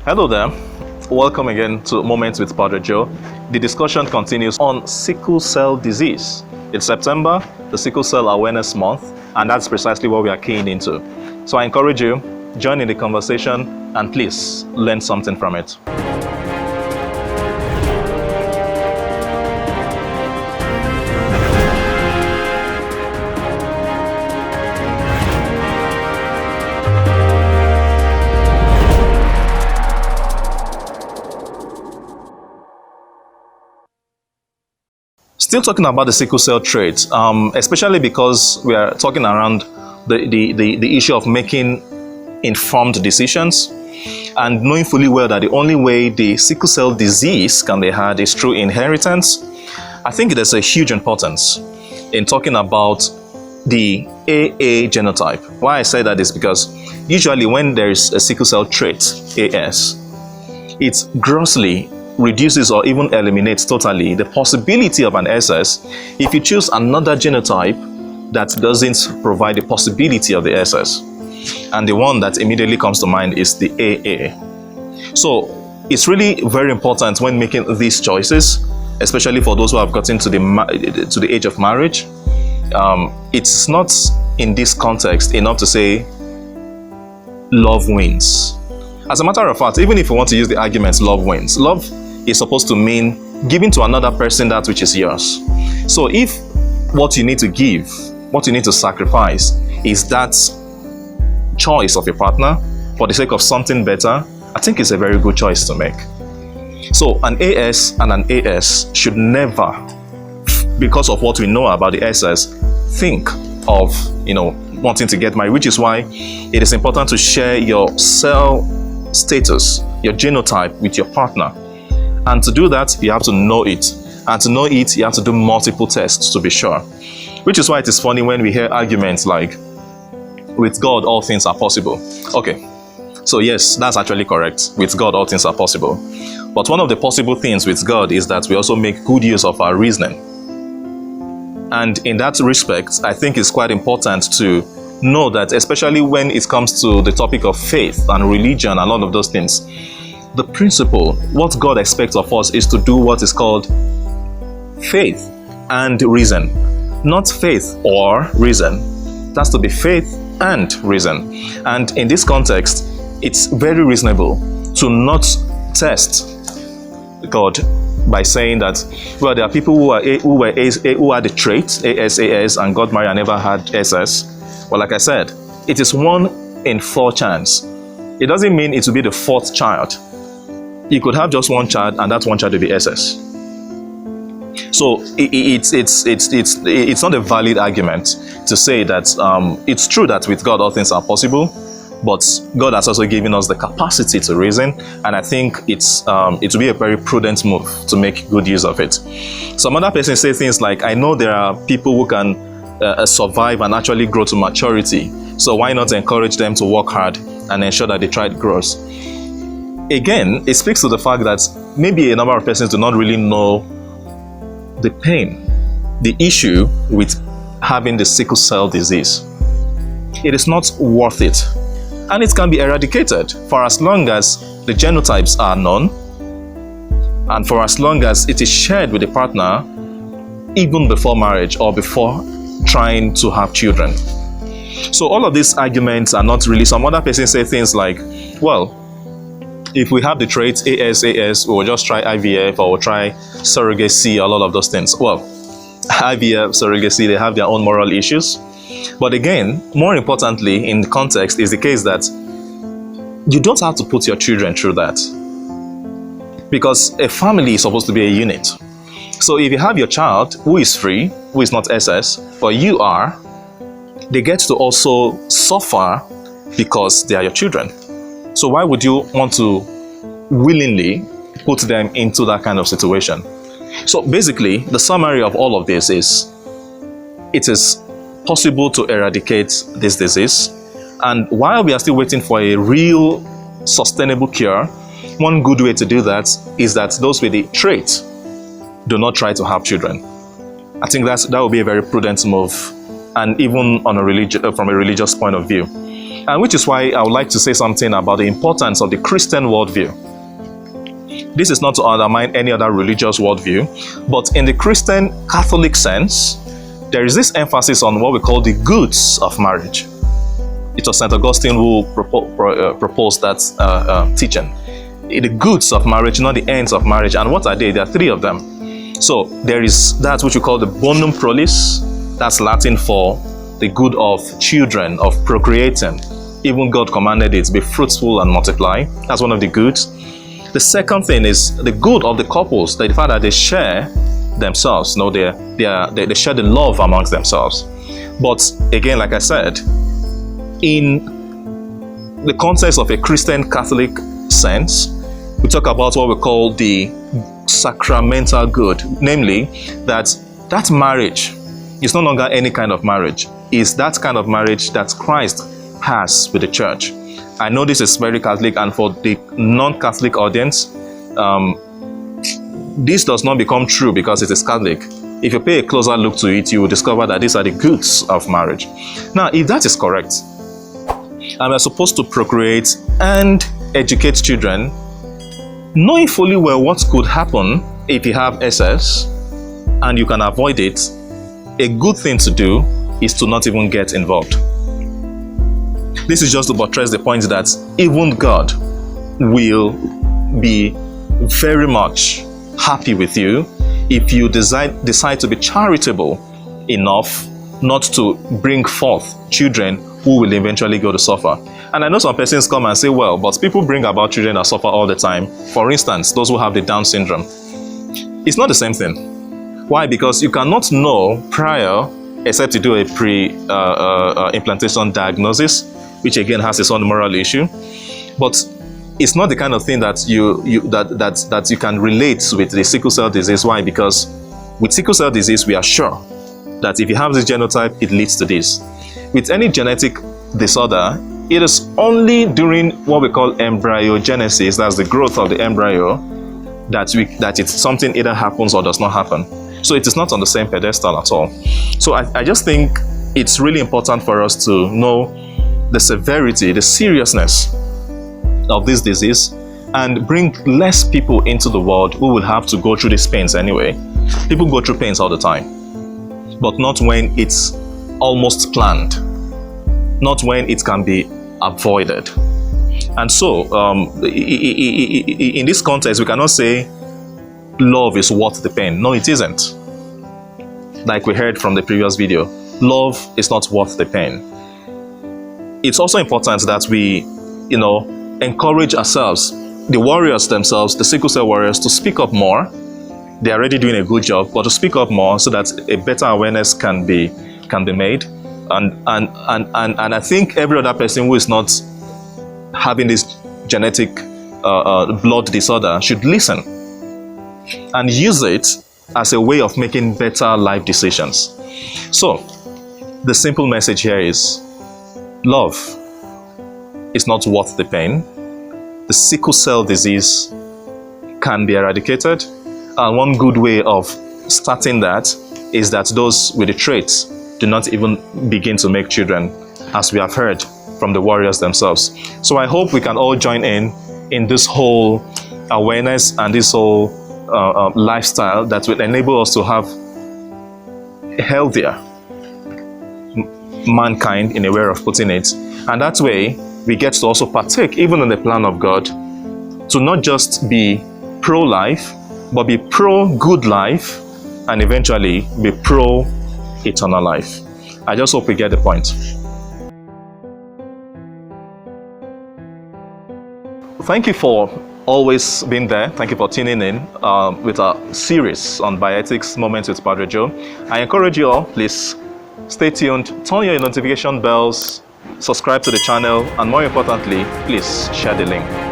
Hello there. Welcome again to Moments with Padre Joe. The discussion continues on sickle cell disease. It's September, the Sickle Cell Awareness Month, and that's precisely what we are keying into. So I encourage you, join in the conversation and please learn something from it. Still talking about the sickle cell trait, especially because we are talking around the issue of making informed decisions and knowing fully well that the only way the sickle cell disease can be had is through inheritance. I think there's a huge importance in talking about the AA genotype. Why I say that is because usually when there is a sickle cell trait, AS, it grossly reduces or even eliminates totally the possibility of an SS if you choose another genotype that doesn't provide the possibility of the SS. And the one that immediately comes to mind is the AA. So it's really very important when making these choices, especially for those who have gotten to the age of marriage. It's not in this context enough to say love wins. As a matter of fact, even if you want to use the argument love wins, love is supposed to mean giving to another person that which is yours. So if what you need to give, what you need to sacrifice is that choice of your partner for the sake of something better, I think it's a very good choice to make. So an AS and an AS should never, because of what we know about the SS, think of wanting to get married, which is why it is important to share your cell status, your genotype with your partner. And to do that, you have to know it. And to know it, you have to do multiple tests to be sure. Which is why it is funny when we hear arguments like, with God, all things are possible. Okay, so yes, that's actually correct. With God, all things are possible. But one of the possible things with God is that we also make good use of our reasoning. And in that respect, I think it's quite important to know that, especially when it comes to the topic of faith and religion and all of those things, the principle, what God expects of us is to do what is called faith and reason. Not faith or reason. It has to be faith and reason. And in this context, it's very reasonable to not test God by saying that, well, there are people who are the traits, AS, and got married and never had SS. Well, like I said, it is 1 in 4 chance. It doesn't mean it will be the 4th child. You could have just 1 child, and that 1 child will be SS. So it's not a valid argument to say that it's true that with God all things are possible, but God has also given us the capacity to reason, and I think it will be a very prudent move to make good use of it. Some other persons say things like, I know there are people who can survive and actually grow to maturity, so why not encourage them to work hard and ensure that the child grows? Again, it speaks to the fact that maybe a number of persons do not really know the pain, the issue with having the sickle cell disease. It is not worth it. And it can be eradicated for as long as the genotypes are known and for as long as it is shared with the partner even before marriage or before trying to have children. So all of these arguments are not really, some other persons say things like, well, if we have the traits AS, we'll just try IVF or we'll try surrogacy or all of those things. Well, IVF, surrogacy, they have their own moral issues. But again, more importantly in the context is the case that you don't have to put your children through that. Because a family is supposed to be a unit. So if you have your child who is free, who is not SS, but you are, they get to also suffer because they are your children. So why would you want to willingly put them into that kind of situation? So basically, the summary of all of this is, it is possible to eradicate this disease. And while we are still waiting for a real sustainable cure, one good way to do that is that those with the trait do not try to have children. I think that would be a very prudent move, and even on from a religious point of view. And which is why I would like to say something about the importance of the Christian worldview. This is not to undermine any other religious worldview, but in the Christian Catholic sense, there is this emphasis on what we call the goods of marriage. It was St. Augustine who proposed that teaching. The goods of marriage, not the ends of marriage. And what are they? There are three of them. So there is that which we call the Bonum Prolis. That's Latin for the good of children, of procreating. Even God commanded it, be fruitful and multiply. That's one of the goods. The second thing is the good of the couples, the fact that they share themselves. They share the love amongst themselves. But again, like I said, in the context of a Christian Catholic sense, we talk about what we call the Sacramental Good, namely that marriage is no longer any kind of marriage. It's that kind of marriage that Christ has with the church. I know this is very Catholic, and for the non-Catholic audience, this does not become true because it is Catholic. If you pay a closer look to it, you will discover that these are the goods of marriage. Now, if that is correct, and we are supposed to procreate and educate children, knowing fully well what could happen if you have SS and you can avoid it, a good thing to do is to not even get involved. This is just to buttress the point that even God will be very much happy with you if you decide to be charitable enough not to bring forth children who will eventually go to suffer. And I know some persons come and say, well, but people bring about children that suffer all the time. For instance, those who have the Down syndrome. It's not the same thing. Why? Because you cannot know prior, except to do a pre-implantation diagnosis, which again has its own moral issue. But it's not the kind of thing that you can relate with the sickle cell disease. Why? Because with sickle cell disease, we are sure that if you have this genotype, it leads to this. With any genetic disorder, it is only during what we call embryogenesis, that's the growth of the embryo, that it's something either happens or does not happen. So it is not on the same pedestal at all. So I just think it's really important for us to know the severity, the seriousness of this disease, and bring less people into the world who will have to go through these pains anyway. People go through pains all the time, but not when it's almost planned, not when it can be avoided. And so, in this context, we cannot say love is worth the pain. No, it isn't. Like we heard from the previous video, love is not worth the pain. It's also important that we, encourage ourselves, the warriors themselves, the sickle cell warriors, to speak up more. They are already doing a good job, but to speak up more so that a better awareness can be made. And I think every other person who is not having this genetic blood disorder should listen and use it as a way of making better life decisions. So, the simple message here is, love is not worth the pain. The sickle cell disease can be eradicated, and one good way of starting that is that those with the traits do not even begin to make children, as we have heard from the warriors themselves. So I hope we can all join in this whole awareness and this whole lifestyle that will enable us to have healthier mankind, in a way of putting it. And that way, we get to also partake, even in the plan of God, to not just be pro-life, but be pro-good life, and eventually be pro-eternal life. I just hope we get the point. Thank you for always being there. Thank you for tuning in with our series on bioethics, Moments with Padre Joe. I encourage you all, please stay tuned, turn your notification bells, subscribe to the channel, and more importantly, please share the link.